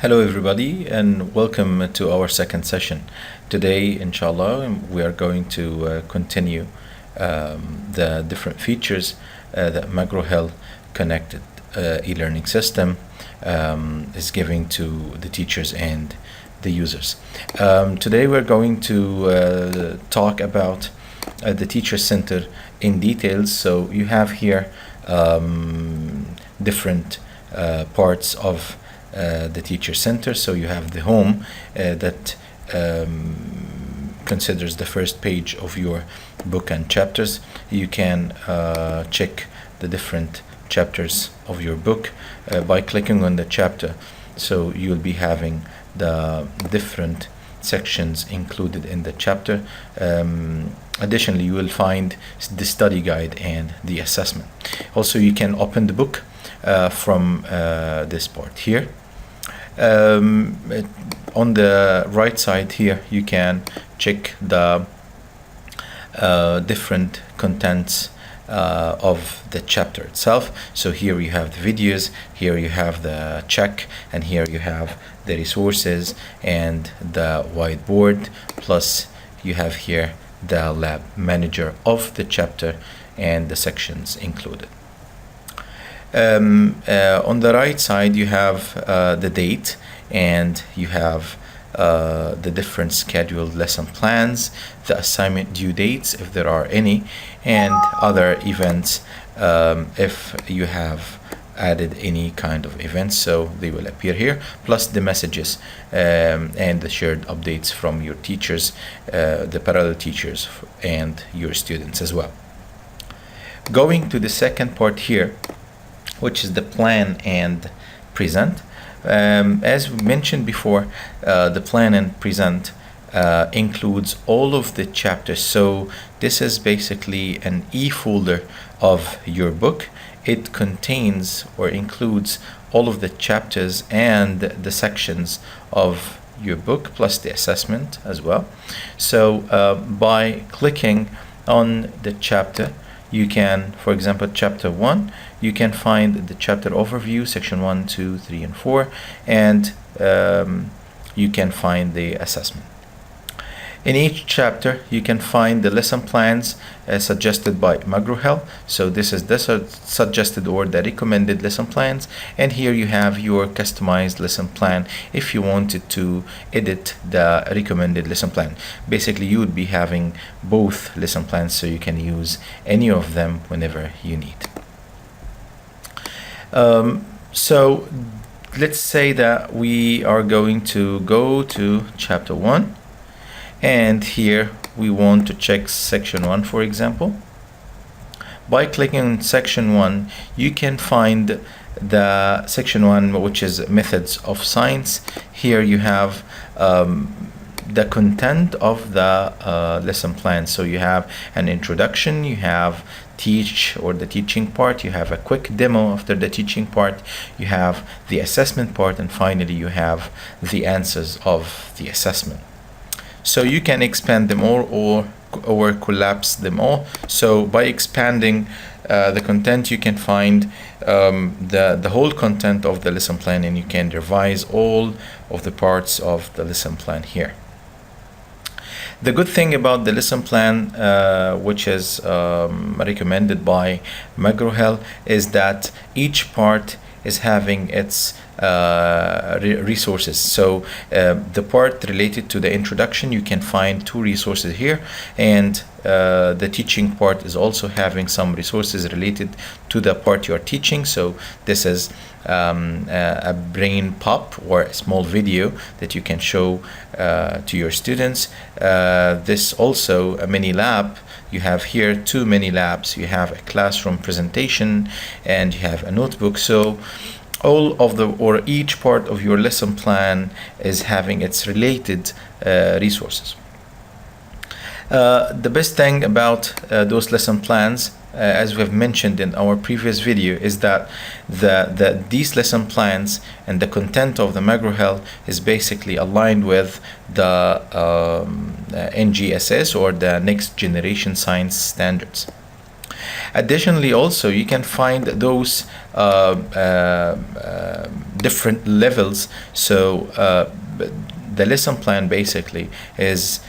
Hello everybody and welcome to our second session. Today, inshallah, we are going to continue the different features that McGraw-Hill connected e-learning system is giving to the teachers and the users. Today we're going to talk about the Teacher Center in details. So you have here different parts of the Teacher Center. So you have the home that considers the first page of your book and chapters. You can check the different chapters of your book by clicking on the chapter. So you'll be having the different sections included in the chapter. Additionally, you will find the study guide and the assessment. Also, you can open the book from this part here. On the right side here, you can check the different contents of the chapter itself. So here you have the videos, here you have the check, and here you have the resources and the whiteboard, plus you have here the lab manager of the chapter and the sections included. On the right side you have the date, and you have the different scheduled lesson plans, the assignment due dates if there are any, and other events if you have added any kind of events, so they will appear here, plus the messages and the shared updates from your teachers, the parallel teachers and your students as well. Going to the second part here, which is the plan and present. As we mentioned before, the plan and present includes all of the chapters. So this is basically an e-folder of your book. It contains or includes all of the chapters and the sections of your book, plus the assessment as well. So by clicking on the chapter, you can, for example, chapter 1, you can find the chapter overview, section 1, 2, 3, and 4, and you can find the assessment. In each chapter, you can find the lesson plans suggested by McGraw-Hill. So this is the suggested or the recommended lesson plans, and here you have your customized lesson plan if you wanted to edit the recommended lesson plan. Basically, you would be having both lesson plans, so you can use any of them whenever you need. So let's say that we are going to go to chapter 1. And here we want to check section 1, for example. By clicking on section 1, you can find the section 1, which is methods of science. Here you have the content of the lesson plan. So you have an introduction, you have teach or the teaching part, you have a quick demo after the teaching part, you have the assessment part, and finally you have the answers of the assessment. So you can expand them all or collapse them all. So by expanding the content, you can find the whole content of the lesson plan, and you can revise all of the parts of the lesson plan here. The good thing about the lesson plan, which is recommended by McGraw-Hill, is that each part is having its resources. So the part related to the introduction, you can find 2 resources here, and the teaching part is also having some resources related to the part you are teaching. So this is a brain pop or a small video that you can show to your students. This also a mini lab. You have here 2 mini labs. You have a classroom presentation and you have a notebook. So all of the or each part of your lesson plan is having its related resources. The best thing about those lesson plans, as we have mentioned in our previous video, is that these lesson plans and the content of the McGraw-Hill is basically aligned with the NGSS or the Next Generation Science Standards. Additionally, also you can find those different levels. So the lesson plan basically is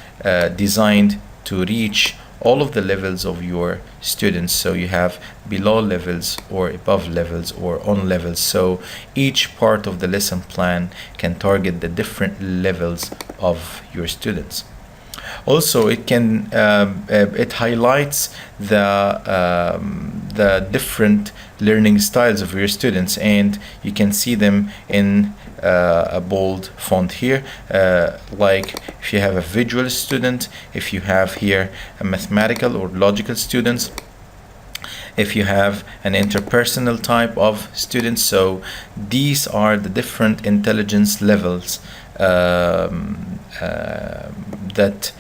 designed to reach all of the levels of your students. So you have below levels or above levels or on levels. So each part of the lesson plan can target the different levels of your students. Also, it can it highlights the different learning styles of your students, and you can see them in a bold font here, like if you have a visual student, if you have here a mathematical or logical students, if you have an interpersonal type of students. So these are the different intelligence levels that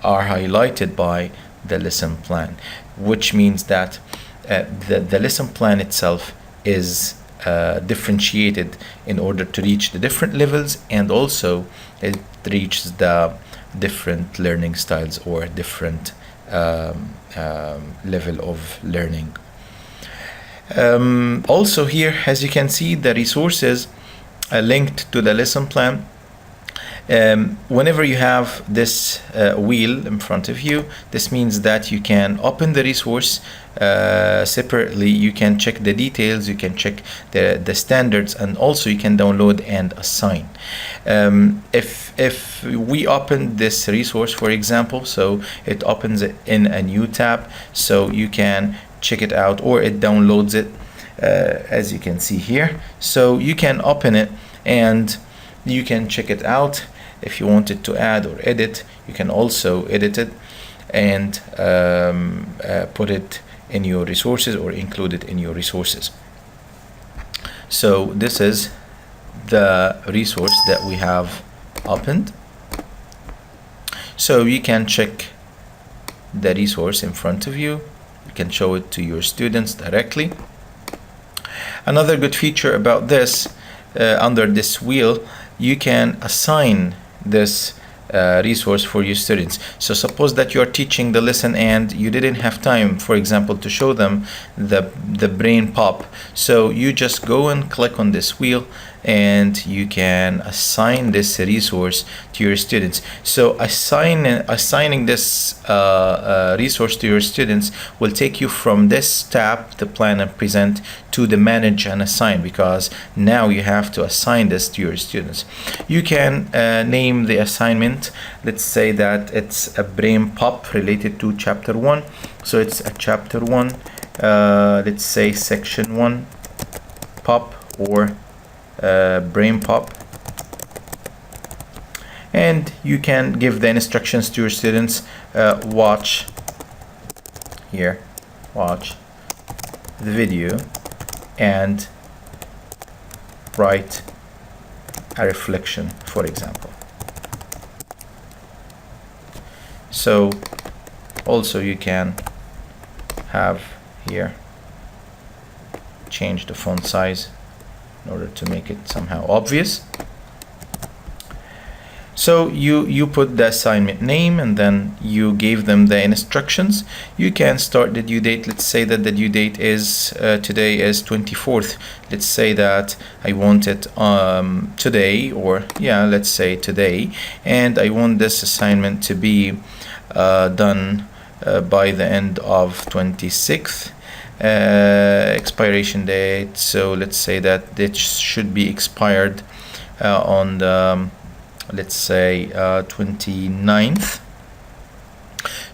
are highlighted by the lesson plan, which means that the lesson plan itself is differentiated in order to reach the different levels, and also it reaches the different learning styles or different level of learning. Also here, as you can see, the resources linked to the lesson plan. Whenever you have this wheel in front of you, this means that you can open the resource separately. You can check the details, you can check the standards, and also you can download and assign. If we open this resource, for example, so it opens it in a new tab, so you can check it out, or it downloads it as you can see here. So you can open it and you can check it out. If you wanted to add or edit, you can also edit it and put it in your resources or include it in your resources. So this is the resource that we have opened. So you can check the resource in front of you. You can show it to your students directly. Another good feature about this, under this wheel, you can assign this resource for your students. So suppose that you're teaching the lesson and you didn't have time, for example, to show them the brain pop. So you just go and click on this wheel and you can assign this resource to your students. So assigning this resource to your students will take you from this tab, the plan and present, to the manage and assign, because now you have to assign this to your students. You can name the assignment. Let's say that it's a brain pop related to chapter 1. So it's a chapter 1, let's say section 1 pop, or brain pop. And you can give the instructions to your students. Watch the video and write a reflection, for example. So also you can have here change the font size in order to make it somehow obvious. So you put the assignment name and then you gave them the instructions. You can start the due date. Let's say that the due date is today is 24th. Let's say that I want it today, or yeah, let's say today, and I want this assignment to be done by the end of 26th. Expiration date, so let's say that it should be expired on the, let's say 29th.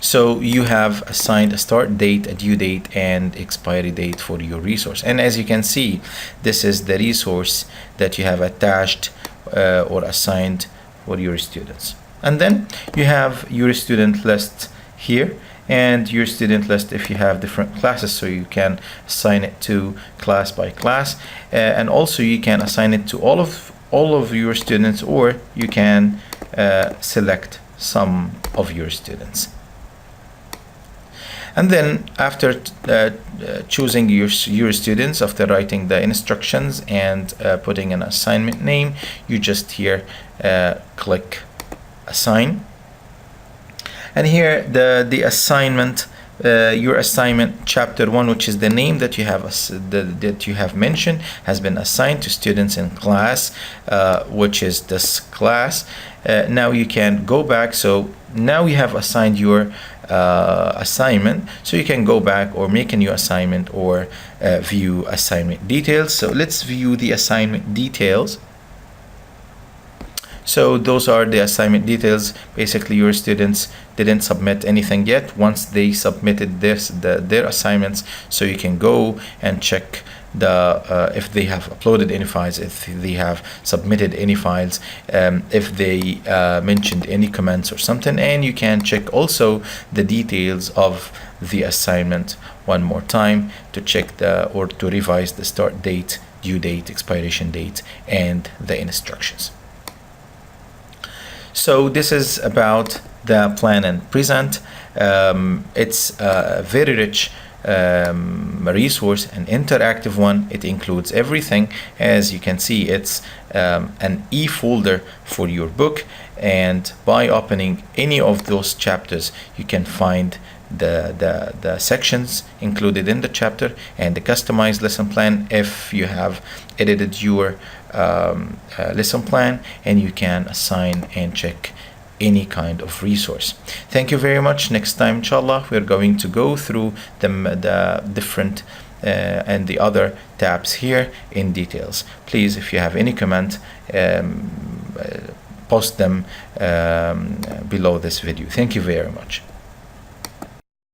So you have assigned a start date, a due date, and expiry date for your resource. And as you can see, this is the resource that you have attached or assigned for your students. And then you have your student list here, and your student list if you have different classes, so you can assign it to class by class, and also you can assign it to all of your students, or you can select some of your students. And then after choosing your students, after writing the instructions and putting an assignment name, you just here click assign. And here the assignment your assignment chapter 1, which is the name that you have that you have mentioned, has been assigned to students in class, which is this class. Now you can go back. So now you have assigned your assignment, so you can go back or make a new assignment or view assignment details. So let's view the assignment details. So those are the assignment details. Basically, your students didn't submit anything yet. Once they submitted their assignments, so you can go and check if they have uploaded any files, if they have submitted any files, if they mentioned any comments or something, and you can check also the details of the assignment one more time to check or to revise the start date, due date, expiration date, and the instructions. So this is about the plan and present. It's a very rich resource, an interactive one. It includes everything. As you can see, it's an e-folder for your book, and by opening any of those chapters, you can find the sections included in the chapter and the customized lesson plan if you have edited your lesson plan, and you can assign and check any kind of resource. Thank you very much. Next time, inshallah, we're going to go through the different and the other tabs here in details. Please, if you have any comment, post them below this video. Thank you very much.